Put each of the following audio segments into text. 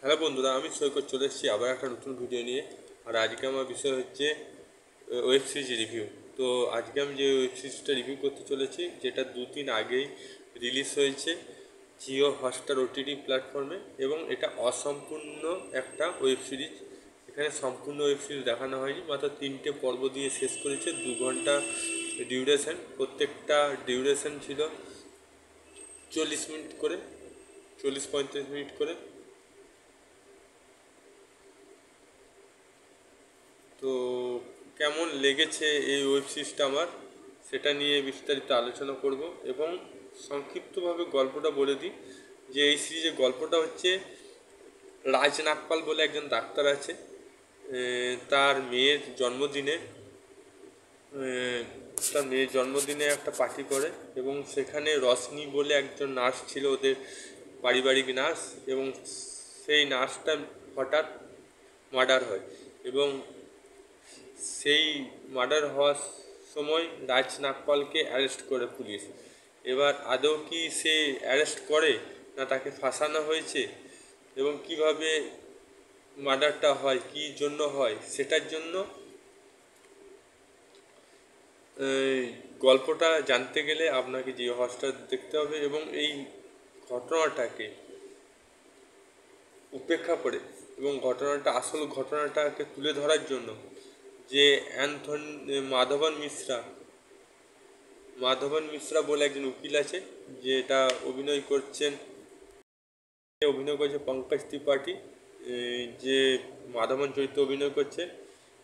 Hello বন্ধুরা, আমি সৈকত চলে এসেছি আবার একটা নতুন ভিডিও নিয়ে। আর আজকে আমার বিষয় হচ্ছে ওয়েব সিরিজ রিভিউ। তো আজকে আমি যে ওয়েব সিরিজটা রিভিউ করতে চলেছি, যেটা দুদিন আগেই রিলিজ হয়েছে জিও হটস্টার ওটিটি প্ল্যাটফর্মে, এবং এটা অসম্পূর্ণ একটা ওয়েব সিরিজ। এখানে সম্পূর্ণ ওয়েব সিরিজ দেখানো হয়নি, মাত্র 3টে পর্ব দিয়ে শেষ করেছে। 2 ঘন্টা ডিউরেশন, প্রত্যেকটা ডিউরেশন ছিল 40 মিনিট করে, 40-35 মিনিট করে। তো কেমন লেগেছে এই ওয়েব সিরিজটা আমার, সেটা নিয়ে বিস্তারিত আলোচনা করব। এবং সংক্ষিপ্তভাবে গল্পটা বলে দিই, যে এই সিরিজের গল্পটা হচ্ছে, রাজ নাগপাল বলে একজন ডাক্তার আছে। তার মেয়ের জন্মদিনে তার মেয়ের জন্মদিনে একটা পার্টি করে, এবং সেখানে রশনি বলে একজন নার্স ছিল, ওদের পারিবারিক নার্স। এবং সেই নার্সটা হঠাৎ মার্ডার হয়, এবং সেই মার্ডার হওয়ার সময় রাজ নাগপালকে অ্যারেস্ট করে পুলিশ। এবার আদৌ কি সে অ্যারেস্ট করে, না তাকে ফাঁসানো হয়েছে, এবং কিভাবে মার্ডারটা হয়, কী জন্য হয়, সেটার জন্য গল্পটা জানতে গেলে আপনাকে জিও হটস্টার দেখতে হবে। এবং এই ঘটনাটাকে উপেক্ষা করে, এবং আসল ঘটনাটাকে তুলে ধরার জন্য, যে মাধবন মিশ্রা বলে একজন উকিল আছে, যেটা অভিনয় করছে পঙ্কজ ত্রিপাঠী, যে মাধবন চরিত্রে অভিনয় করছে।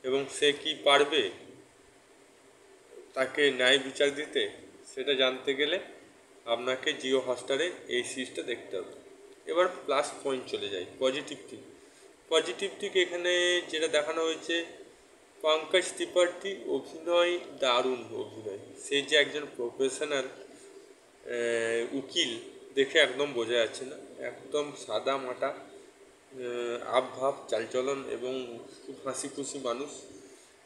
এবং সে কি পারবে তাকে ন্যায় বিচার দিতে, সেটা জানতে গেলে আপনাকে জিও হটস্টারে এই সিরিজটা দেখতে হবে। এবার প্লাস পয়েন্ট চলে যায়, পজিটিভ দিক এখানে যেটা দেখানো হয়েছে, পঙ্কজ ত্রিপাঠী অভিনয়, দারুণ অভিনয়। সে যে একজন প্রফেশনাল উকিল, দেখে একদম বোঝা যাচ্ছে না, একদম সাদা মাটা আবভাব, চালচলন, এবং খুব হাসি খুশি মানুষ।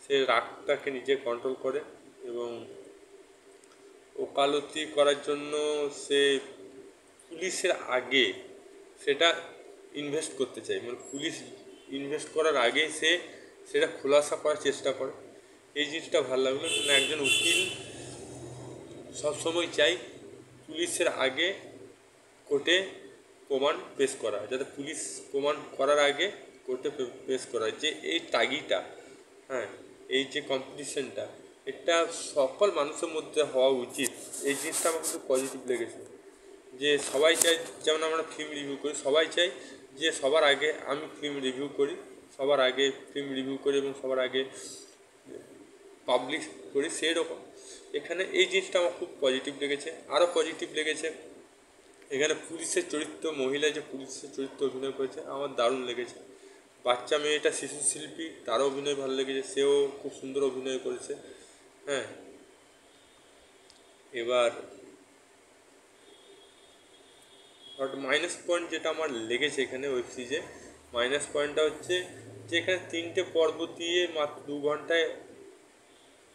সে রাগটাকে নিজে কন্ট্রোল করে, এবং ওকালতি করার জন্য সে পুলিশের আগে সেটা ইনভেস্ট করতে চায়, মানে পুলিশ ইনভেস্ট করার আগে সে সেটা খোলাসা করার চেষ্টা করে। এই জিনিসটা ভালো লাগলো, মানে একজন উকিল সবসময় চাই পুলিশের আগে কোর্টে প্রমাণ পেশ করা, যাতে পুলিশ প্রমাণ করার আগে কোর্টে পেশ করা, যে এই তাগিটা, হ্যাঁ, এই যে কম্পিটিশনটা, এটা সকল মানুষের মধ্যে হওয়া উচিত। এই জিনিসটা আমার খুব পজিটিভ লেগেছে, যে সবাই চায়, যেমন আমরা ফিল্ম রিভিউ করি, সবাই চাই যে সবার আগে আমি ফিল্ম রিভিউ করি, এবং সবার আগে পাবলিশ করি, সেই রকম এখানে এই জিনিসটা আমার খুব পজিটিভ লেগেছে। আরও পজিটিভ লেগেছে এখানে পুলিশের চরিত্র, মহিলা যে পুলিশের চরিত্র অভিনয় করেছে, আমার দারুণ লেগেছে। বাচ্চা মেয়েটা শিশু শিল্পী, তারও অভিনয় ভালো লেগেছে, সেও খুব সুন্দর অভিনয় করেছে। হ্যাঁ, এবার মাইনাস পয়েন্ট যেটা আমার লেগেছে এখানে ওয়েব সিরিজে, মাইনাস পয়েন্টটা হচ্ছে যে এখানে 3টে পর্ব দিয়ে মাত্র 2 ঘন্টায়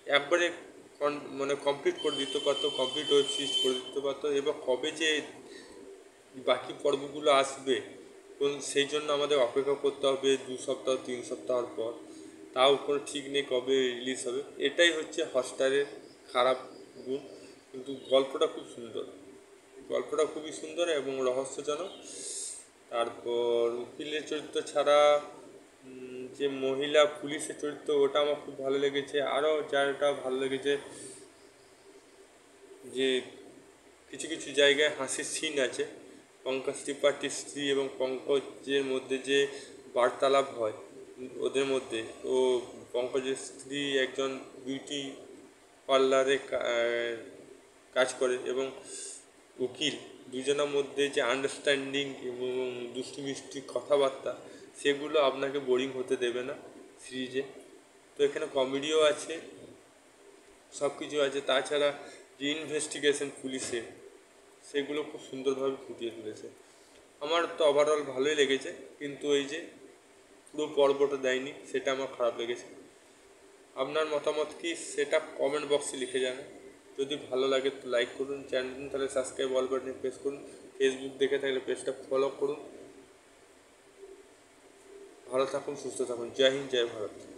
একবারে মানে কমপ্লিট করে দিতে পারতো, কমপ্লিট ওয়েব সিরিজ করে দিতে পারতো। এবার কবে যে বাকি পর্বগুলো আসবে, সেই জন্য আমাদের অপেক্ষা করতে হবে 2 সপ্তাহ 3 সপ্তাহ পর, তাও কোনো ঠিক নেই কবে রিলিজ হবে। এটাই হচ্ছে হটস্টারের খারাপ গুণ। কিন্তু গল্পটা খুবই সুন্দর এবং রহস্যজনক। তারপর উকিলের চরিত্র ছাড়া যে মহিলা পুলিশের চরিত্র, ওটা আমার খুব ভালো লেগেছে। আরও যাটা ভালো লেগেছে, যে কিছু কিছু জায়গায় হাসির সিন আছে। পঙ্কজ ত্রিপাঠীর স্ত্রী এবং পঙ্কজের মধ্যে যে বার্তালাপ হয় ওদের মধ্যে, ও পঙ্কজের স্ত্রী একজন বিউটি পার্লারে কাজ করে, এবং উকিল, দুজনের মধ্যে যে আন্ডারস্ট্যান্ডিং এবং দুষ্টু মিষ্টি কথাবার্তা, সেগুলো আপনাকে বোরিং হতে দেবে না সিরিজে। তো এখানে কমেডিও আছে, সব কিছু আছে। তাছাড়া যে ইনভেস্টিগেশন পুলিশের, সেগুলো খুব সুন্দরভাবে ফুটিয়ে তুলেছে। আমার তো ওভারঅল ভালোই লেগেছে, কিন্তু এই যে পুরো পর্বটা দেয়নি, সেটা আমার খারাপ লেগেছে। আপনার মতামত কি, সেটা কমেন্ট বক্সে লিখে জানান। যদি ভালো লাগে তো লাইক করুন, চ্যানেল তাহলে সাবস্ক্রাইব অল বাটনে প্রেস করুন, ফেসবুক দেখে থাকলে পেজটা ফলো করুন। ভালো থাকুন, সুস্থ থাকুন। জয় হিন্দ, জয় ভারত।